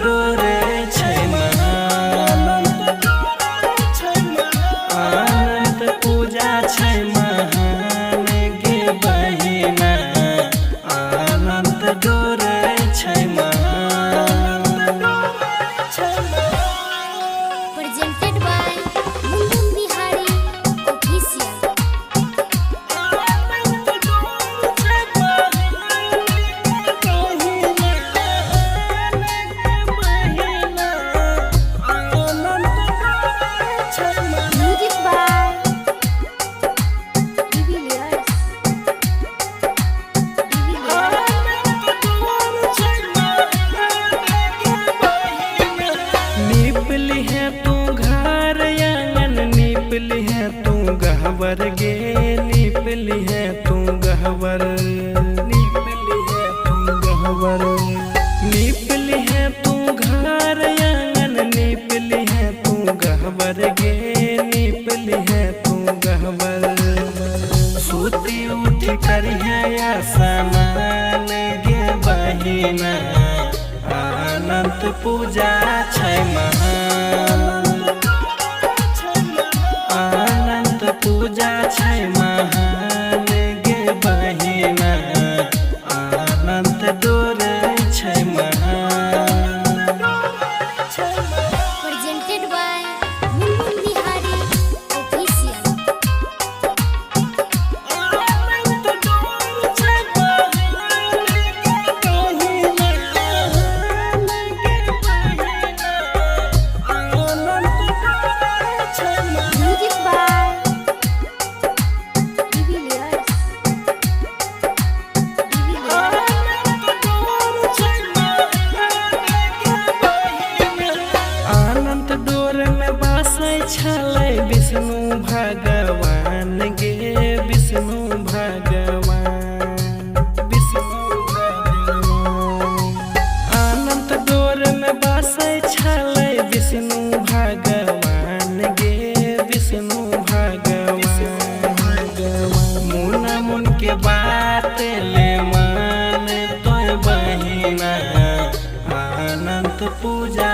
डोरे छै महान, अनंत पूजा छै महान गे बहिना, अनंत डोरे छै महान। Presented by Mungun Bihari Official. Music by Divilliers. नीपली है तू घर आंगन, नीपली है तू गहवर गे, नीपली है तू गहवर, नीपली है तू गहवर, नीपली है तू घर आंगन, नीपली है तू गहवर गे, नीपली है तू गहवर। सूती उठी करिया या समान गे बहिना, अनंत पूजा छै महान, अनंत पूजा छै महान गे बहिना, अनंत डोरे छै महान। Presented by Mungun Bihari Official. Music by Divilliers. अनंत डोर में बसै छलै विष्णु भगवान गे, विष्णु भगवान, विष्णु भगवान। अनंत डोर में बसै छलै विष्णु भगवान गे, विष्णु भगवान। मुना मुन के बात ले मान तोय बहिना, अनंत पूजा